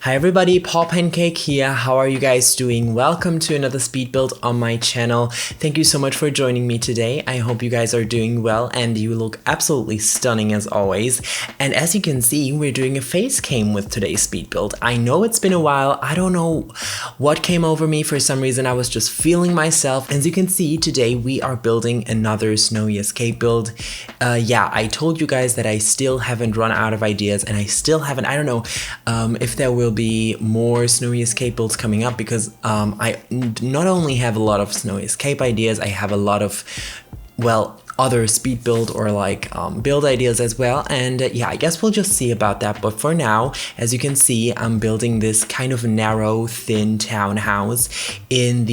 Hi everybody, paulpancake here. How are you guys doing? Welcome to another speed build on my channel. Thank you so much for joining me today. I hope you guys are doing well and you look absolutely stunning as always. And as you can see, we're doing a face cam with today's speed build. I know it's been a while. I don't know what came over me. For some reason, I was just feeling myself. As you can see, today we are building another snowy escape build. I told you guys that I still haven't run out of ideas and I still haven't, I don't know if there will be more snowy escape builds coming up, because I not only have a lot of snowy escape ideas, I have a lot of, well, other speed build or like build ideas as well. And yeah, I guess we'll just see about that. But for now, as you can see, I'm building this kind of narrow, thin townhouse in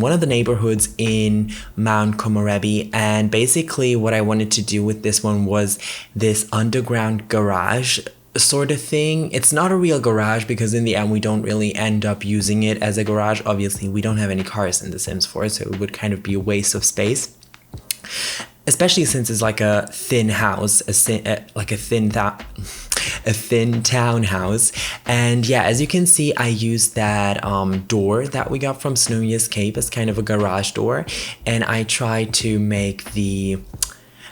one of the neighborhoods in Mount Komorebi. And basically what I wanted to do with this one was this underground garage sort of thing. It's not a real garage because in the end we don't really end up using it as a garage. Obviously we don't have any cars in The Sims 4, so it would kind of be a waste of space, especially since it's like a thin house, a thin townhouse. And yeah, as you can see, I used that door that we got from Snowy Escape as kind of a garage door, and I tried to make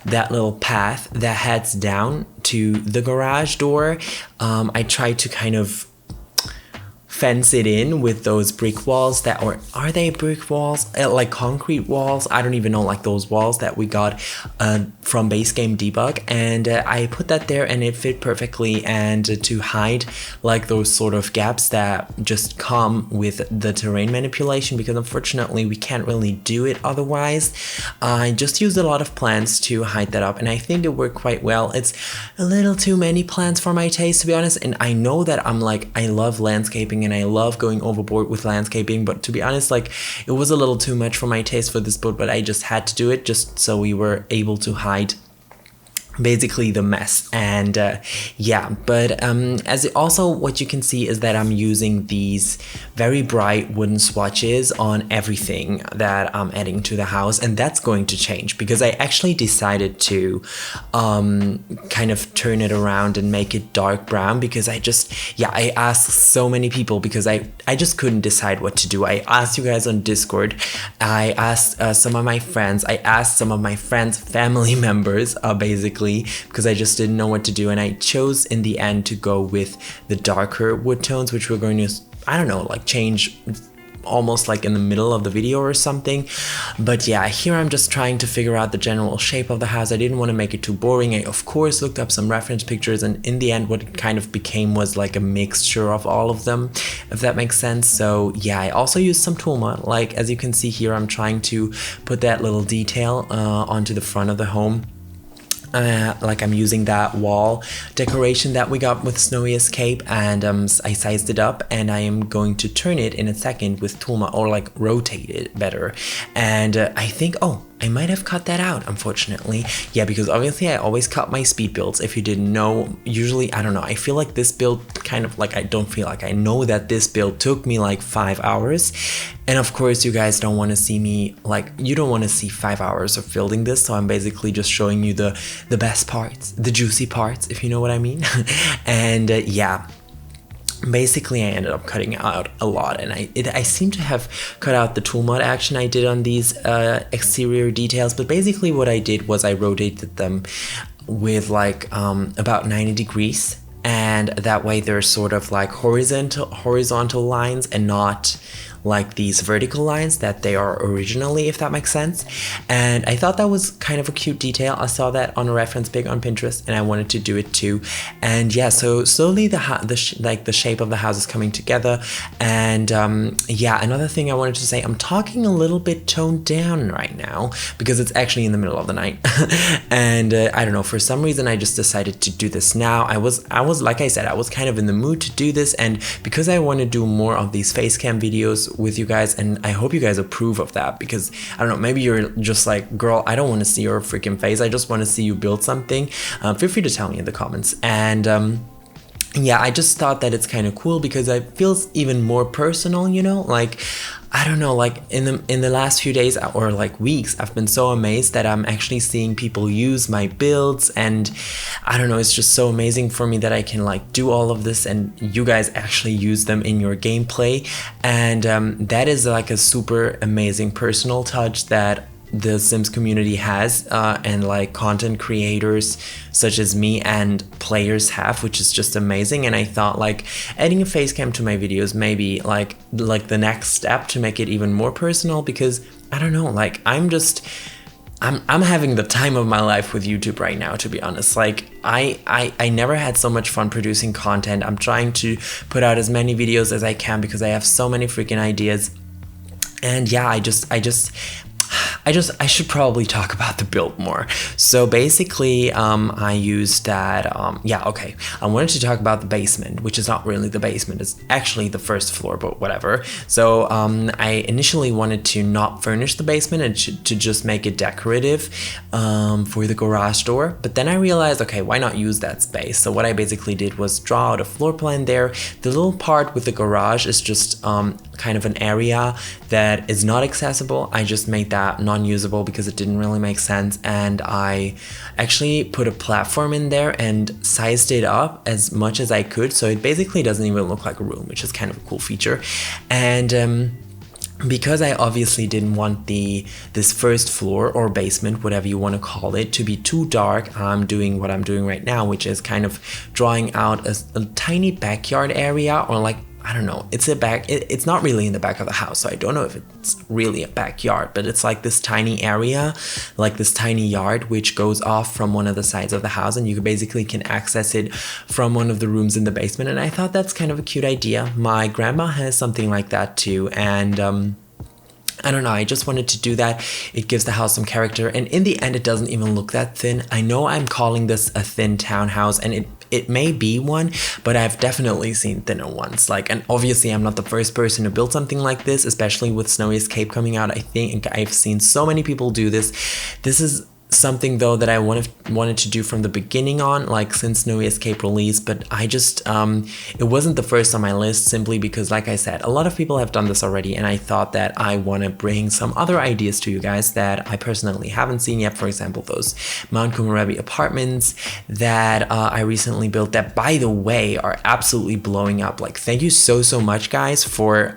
that little path that heads down to the garage door. I tried to kind of fence it in with those brick walls that, or are they brick walls? Like concrete walls? I don't even know, like those walls that we got from Basegame Debug. And I put that there and it fit perfectly, and to hide like those sort of gaps that just come with the terrain manipulation, because unfortunately we can't really do it otherwise. I just used a lot of plants to hide that up, and I think it worked quite well. It's a little too many plants for my taste, to be honest, and I know that I love landscaping and I love going overboard with landscaping, but to be honest, like, it was a little too much for my taste for this build, but I just had to do it just so we were able to hide basically the mess. And as also what you can see is that I'm using these very bright wooden swatches on everything that I'm adding to the house, and that's going to change because I actually decided to kind of turn it around and make it dark brown, because I asked so many people, because I just couldn't decide what to do. I asked you guys on Discord, I asked some of my friends, I asked some of my friends' family members basically, because I just didn't know what to do, and I chose in the end to go with the darker wood tones, which we're going to, I don't know, like change almost like in the middle of the video or something. But yeah, here I'm just trying to figure out the general shape of the house. I didn't want to make it too boring. I of course looked up some reference pictures, and in the end what it kind of became was like a mixture of all of them, if that makes sense. So yeah, I also used some tool mod. Like as you can see here, I'm trying to put that little detail onto the front of the home. Like I'm using that wall decoration that we got with Snowy Escape, and I sized it up, and I am going to turn it in a second with Toolma, or like rotate it better. And I think, I might have cut that out, unfortunately. Yeah, because obviously I always cut my speed builds. If you didn't know, usually, I don't know, I feel like this build kind of like, I don't feel like, I know that this build took me like 5 hours. And of course, you guys don't want to see me, like, you don't want to see 5 hours of building this. So I'm basically just showing you the best parts, the juicy parts, if you know what I mean. And yeah. Basically, I ended up cutting out a lot, and I seem to have cut out the tool mod action I did on these exterior details. But basically what I did was I rotated them with like about 90 degrees, and that way they're sort of like horizontal lines and not like these vertical lines that they are originally, if that makes sense. And I thought that was kind of a cute detail. I saw that on a reference pic on Pinterest, and I wanted to do it too. And yeah, so slowly the shape of the house is coming together. And another thing I wanted to say, I'm talking a little bit toned down right now because it's actually in the middle of the night. And I don't know, for some reason I just decided to do this now. I was like I said, I was kind of in the mood to do this, and because I want to do more of these face cam videos with you guys, and I hope you guys approve of that, because I don't know, maybe you're just like, girl, I don't want to see your freaking face, I just want to see you build something. Feel free to tell me in the comments. And yeah, I just thought that it's kind of cool because it feels even more personal, you know, like I don't know, like in the last few days or like weeks, I've been so amazed that I'm actually seeing people use my builds, and I don't know, it's just so amazing for me that I can like do all of this and you guys actually use them in your gameplay. And that is like a super amazing personal touch that the Sims community has, and like content creators such as me and players have, which is just amazing. And I thought like adding a face cam to my videos may be like the next step to make it even more personal, because I don't know, like I'm having the time of my life with YouTube right now, to be honest. Like I never had so much fun producing content. I'm trying to put out as many videos as I can because I have so many freaking ideas. And yeah, I should probably talk about the build more. So basically, I used that, I wanted to talk about the basement, which is not really the basement, it's actually the first floor, but whatever. So I initially wanted to not furnish the basement and to just make it decorative for the garage door. But then I realized, okay, why not use that space? So what I basically did was draw out a floor plan there. The little part with the garage is just kind of an area that is not accessible. I just made that non-usable because it didn't really make sense, and I actually put a platform in there and sized it up as much as I could, so it basically doesn't even look like a room, which is kind of a cool feature. And because I obviously didn't want this first floor or basement, whatever you want to call it, to be too dark, I'm doing what I'm doing right now, which is kind of drawing out a tiny backyard area, or like, I don't know, it's not really in the back of the house, so I don't know if it's really a backyard, but it's like this tiny area, like this tiny yard, which goes off from one of the sides of the house, and you basically can access it from one of the rooms in the basement. And I thought that's kind of a cute idea. My grandma has something like that too, and I don't know, I just wanted to do that. It gives the house some character, and in the end it doesn't even look that thin. I know I'm calling this a thin townhouse, and it may be one, but I've definitely seen thinner ones. Like, and obviously I'm not the first person to build something like this, especially with Snowy Escape coming out. I think I've seen so many people do this. This is something though that I wanted to do from the beginning on, like since Snowy Escape released, but I just it wasn't the first on my list, simply because, like I said, a lot of people have done this already, and I thought that I want to bring some other ideas to you guys that I personally haven't seen yet. For example, those Mount Komorebi apartments that I recently built, that by the way are absolutely blowing up. Like, thank you so much guys for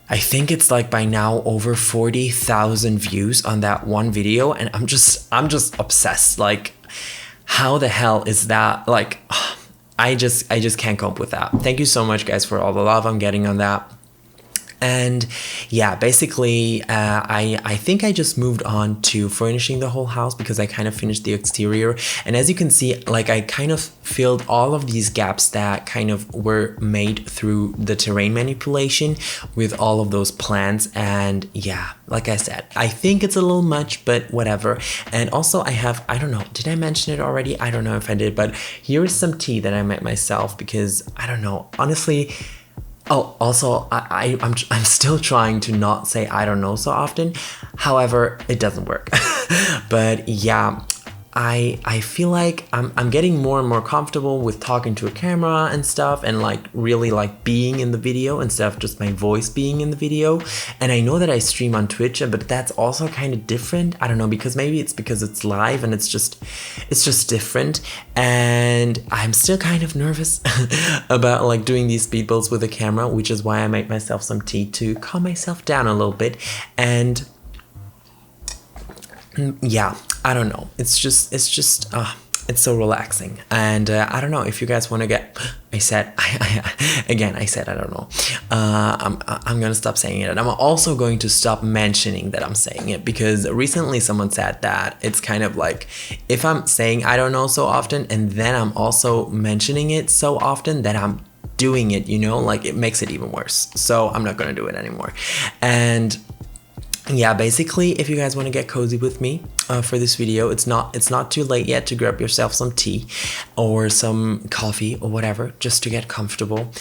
I think it's like by now over 40,000 views on that one video, and I'm just obsessed. Like, how the hell is that? Like, I just can't cope with that. Thank you so much guys for all the love I'm getting on that. And yeah, basically, I think I just moved on to furnishing the whole house because I kind of finished the exterior. And as you can see, like, I kind of filled all of these gaps that kind of were made through the terrain manipulation with all of those plants. And yeah, like I said, I think it's a little much, but whatever. And also I don't know, did I mention it already? I don't know if I did, but here is some tea that I made myself because I don't know, honestly. Oh, also, I'm still trying to not say I don't know so often. However, it doesn't work. But yeah, I feel like I'm getting more and more comfortable with talking to a camera and stuff, and like really like being in the video instead of just my voice being in the video. And I know that I stream on Twitch, but that's also kind of different. I don't know, because maybe it's because it's live and it's just different. And I'm still kind of nervous about like doing these speed builds with a camera, which is why I made myself some tea to calm myself down a little bit. And yeah, I don't know. It's just it's so relaxing. And I don't know if you guys want to get. I said I don't know. I'm gonna stop saying it, and I'm also going to stop mentioning that I'm saying it, because recently someone said that it's kind of like if I'm saying I don't know so often and then I'm also mentioning it so often that I'm doing it, you know, like it makes it even worse. So I'm not gonna do it anymore. And yeah, basically, if you guys want to get cozy with me for this video, it's not too late yet to grab yourself some tea or some coffee or whatever, just to get comfortable.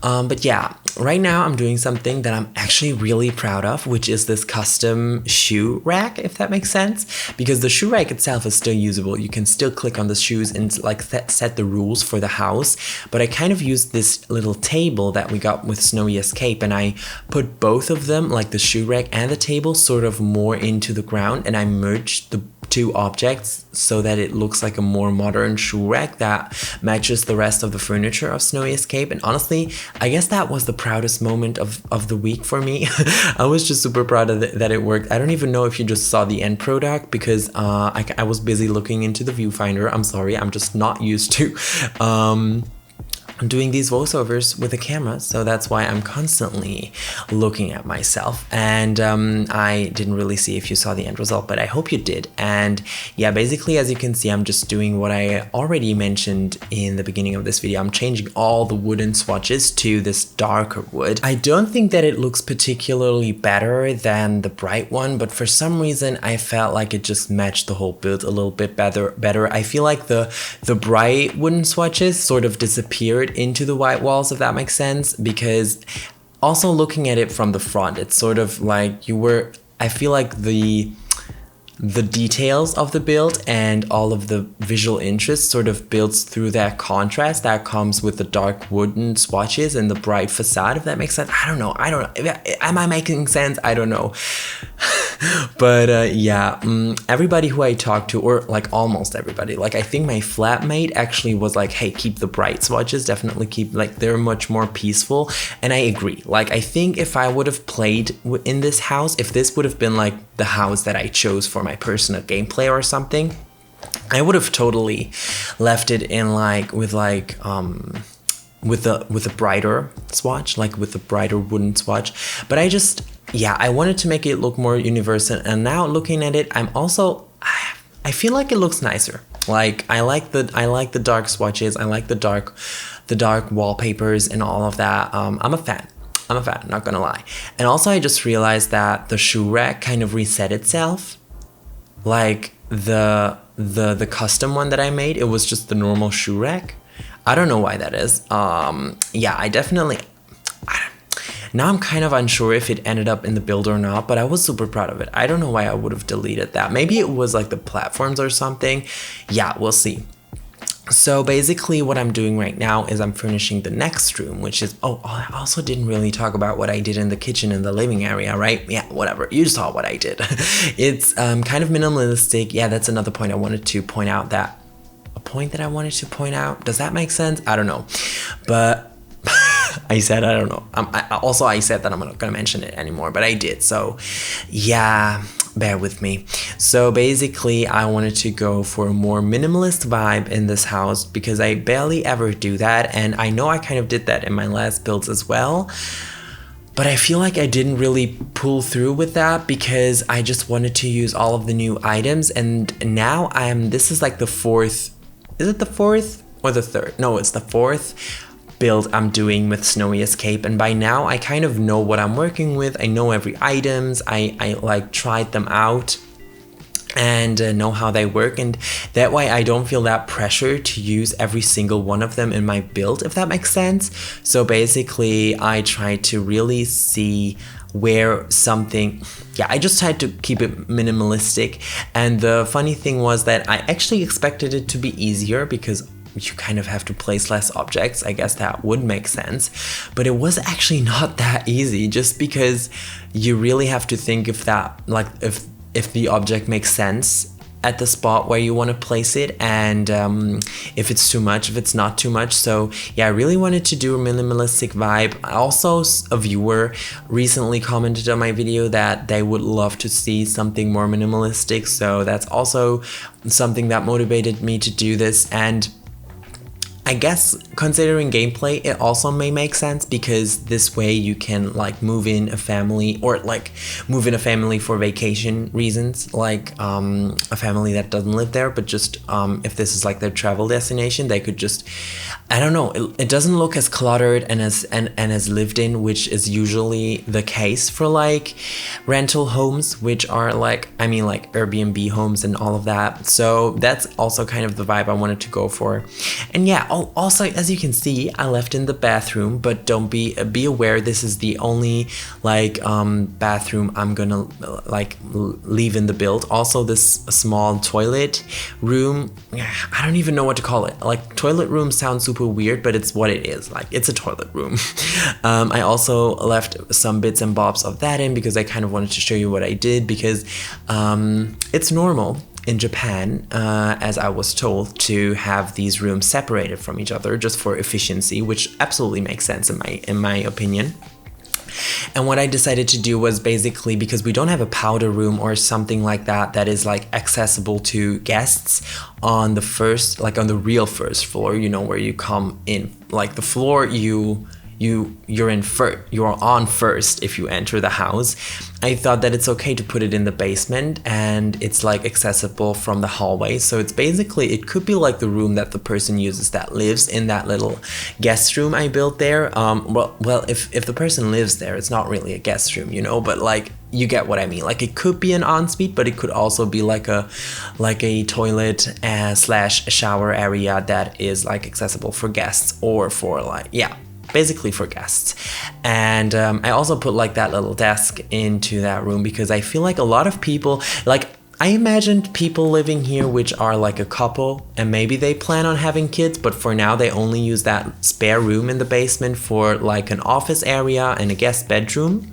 But yeah, right now I'm doing something that I'm actually really proud of, which is this custom shoe rack, if that makes sense, because the shoe rack itself is still usable. You can still click on the shoes and like set the rules for the house, but I kind of used this little table that we got with Snowy Escape, and I put both of them, like the shoe rack and the table, sort of more into the ground, and I merged the two objects so that it looks like a more modern shoe rack that matches the rest of the furniture of Snowy Escape. And honestly, I guess that was the proudest moment of the week for me. I was just super proud of that it worked. I don't even know if you just saw the end product, because I was busy looking into the viewfinder. I'm sorry, I'm just not used to doing these voiceovers with a camera, so that's why I'm constantly looking at myself. And I didn't really see if you saw the end result, but I hope you did. And yeah, basically, as you can see, I'm just doing what I already mentioned in the beginning of this video. I'm changing all the wooden swatches to this darker wood. I don't think that it looks particularly better than the bright one, but for some reason I felt like it just matched the whole build a little bit better. I feel like the bright wooden swatches sort of disappeared into the white walls, if that makes sense, because also looking at it from the front, it's sort of like I feel like the details of the build and all of the visual interest sort of builds through that contrast that comes with the dark wooden swatches and the bright facade, if that makes sense. I don't know. Am I making sense? I don't know. But yeah, everybody who I talked to, or like almost everybody, like I think my flatmate actually was like, hey, keep the bright swatches, definitely keep, like they're much more peaceful. And I agree. Like I think if I would have played in this house, if this would have been like the house that I chose for my personal gameplay or something, I would have totally left it in like with a brighter swatch, like with a brighter wooden swatch. But I wanted to make it look more universal, and now looking at it, I feel like it looks nicer. Like I like the dark swatches, I like the dark wallpapers and all of that. I'm a fan, not gonna lie. And also I just realized that the shoe rack kind of reset itself. Like the custom one that I made, it was just the normal shoe rack. I don't know why that is. Now I'm kind of unsure if it ended up in the build or not, but I was super proud of it. I don't know why I would have deleted that. Maybe it was like the platforms or something. Yeah, we'll see. So basically what I'm doing right now is I'm furnishing the next room, which is, I also didn't really talk about what I did in the kitchen and the living area, right? Yeah, whatever, you saw what I did. It's kind of minimalistic. Yeah, that's another point I wanted to point out, does that make sense? I don't know, but I said I don't know. I said that I'm not gonna mention it anymore, but I did. So yeah, bear with me. So basically I wanted to go for a more minimalist vibe in this house, because I barely ever do that, and I know I kind of did that in my last builds as well, but I feel like I didn't really pull through with that because I just wanted to use all of the new items. And now this is like the fourth, is it the fourth or the third? No, it's the fourth build I'm doing with Snowy Escape, and by now I kind of know what I'm working with. I know every items. I like tried them out and know how they work, and that way I don't feel that pressure to use every single one of them in my build, if that makes sense. So basically I try to really see where something, I just tried to keep it minimalistic. And the funny thing was that I actually expected it to be easier because you kind of have to place less objects. I guess that would make sense, but it was actually not that easy, just because you really have to think if the object makes sense at the spot where you want to place it, and if it's too much, if it's not too much. So yeah, I really wanted to do a minimalistic vibe. Also, a viewer recently commented on my video that they would love to see something more minimalistic, so that's also something that motivated me to do this. And I guess considering gameplay, it also may make sense, because this way you can like move in a family, or like move in a family for vacation reasons, like a family that doesn't live there, but just if this is like their travel destination, they could just, I don't know, it doesn't look as cluttered and as lived in, which is usually the case for like rental homes, which are like, I mean like Airbnb homes and all of that. So that's also kind of the vibe I wanted to go for. And yeah, Also, as you can see, I left in the bathroom, but don't be aware, this is the only like bathroom I'm gonna like leave in the build. Also, this small toilet room, I don't even know what to call it. Like, toilet room sounds super weird, but it's what it is. Like, it's a toilet room. I also left some bits and bobs of that in because I kind of wanted to show you what I did, because it's normal in Japan, as I was told, to have these rooms separated from each other just for efficiency, which absolutely makes sense in my opinion. And what I decided to do was basically, because we don't have a powder room or something like that that is like accessible to guests on the first, like on the real first floor, you know, where you come in, like the floor you're on first if you enter the house. I thought that it's okay to put it in the basement and it's like accessible from the hallway. So it's basically, it could be like the room that the person uses that lives in that little guest room I built there. Well, if the person lives there, it's not really a guest room, you know, but like, you get what I mean. Like, it could be an ensuite, but it could also be like a toilet slash shower area that is like accessible for guests, or for like, yeah, basically for guests. And I also put like that little desk into that room because I feel like a lot of people, like, I imagined people living here which are like a couple and maybe they plan on having kids, but for now they only use that spare room in the basement for like an office area and a guest bedroom.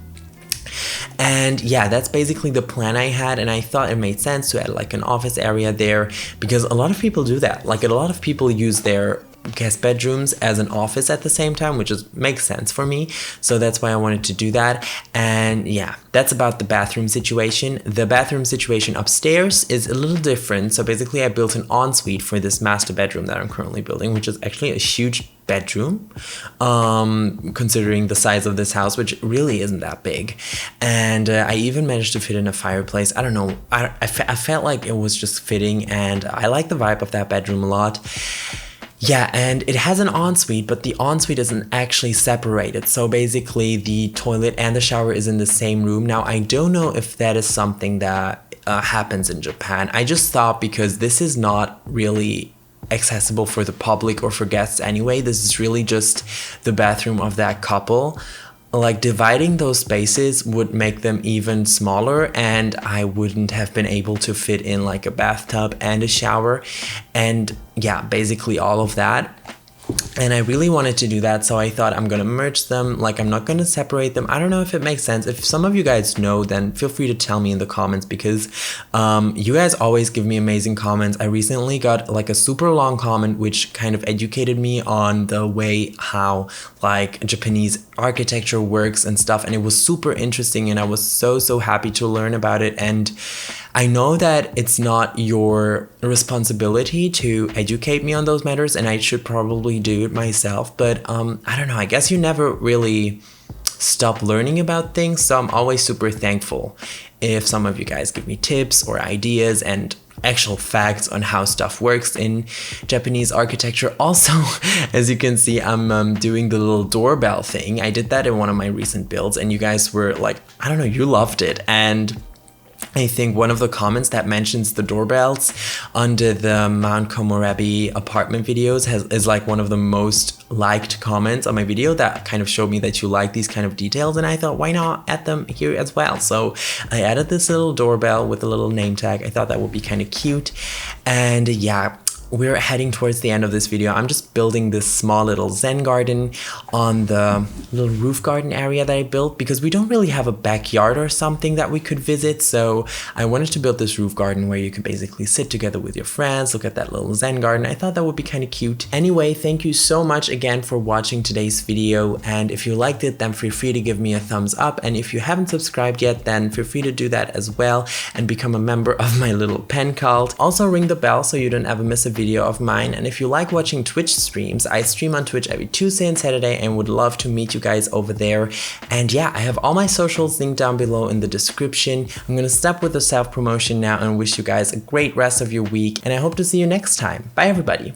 And yeah, that's basically the plan I had, and I thought it made sense to add like an office area there because a lot of people do that. Like, a lot of people use their guest bedrooms as an office at the same time, which makes sense for me. So that's why I wanted to do that. And yeah, that's about the bathroom situation. The bathroom situation upstairs is a little different. So basically I built an ensuite for this master bedroom that I'm currently building, which is actually a huge bedroom, considering the size of this house, which really isn't that big. And I even managed to fit in a fireplace. I don't know, I felt like it was just fitting, and I like the vibe of that bedroom a lot. Yeah, and it has an ensuite, but the ensuite isn't actually separated. So basically the toilet and the shower is in the same room. Now, I don't know if that is something that happens in Japan. I just thought, because this is not really accessible for the public or for guests anyway, this is really just the bathroom of that couple. Like, dividing those spaces would make them even smaller, and I wouldn't have been able to fit in like a bathtub and a shower, and yeah, basically all of that. And I really wanted to do that, so I thought I'm gonna merge them. Like, I'm not gonna separate them. I don't know if it makes sense. If some of you guys know, then feel free to tell me in the comments, because you guys always give me amazing comments. I recently got like a super long comment which kind of educated me on the way how like Japanese architecture works and stuff, and it was super interesting, and I was so happy to learn about it. And I know that it's not your responsibility to educate me on those matters, and I should probably do it myself, but I don't know, I guess you never really stop learning about things, so I'm always super thankful if some of you guys give me tips or ideas and actual facts on how stuff works in Japanese architecture. Also, as you can see, I'm doing the little doorbell thing. I did that in one of my recent builds, and you guys were like, I don't know, you loved it. And I think one of the comments that mentions the doorbells under the Mount Komorebi apartment videos is like one of the most liked comments on my video. That kind of showed me that you like these kind of details, and I thought, why not add them here as well? So I added this little doorbell with a little name tag. I thought that would be kind of cute. And yeah, we're heading towards the end of this video. I'm just building this small little Zen garden on the little roof garden area that I built, because we don't really have a backyard or something that we could visit. So I wanted to build this roof garden where you could basically sit together with your friends, look at that little Zen garden. I thought that would be kind of cute. Anyway, thank you so much again for watching today's video. And if you liked it, then feel free to give me a thumbs up. And if you haven't subscribed yet, then feel free to do that as well and become a member of my little pen cult. Also ring the bell so you don't ever miss a video of mine. And if you like watching Twitch streams, I stream on Twitch every Tuesday and Saturday, and would love to meet you guys over there. And yeah, I have all my socials linked down below in the description. I'm gonna stop with the self-promotion now and wish you guys a great rest of your week, and I hope to see you next time. Bye everybody.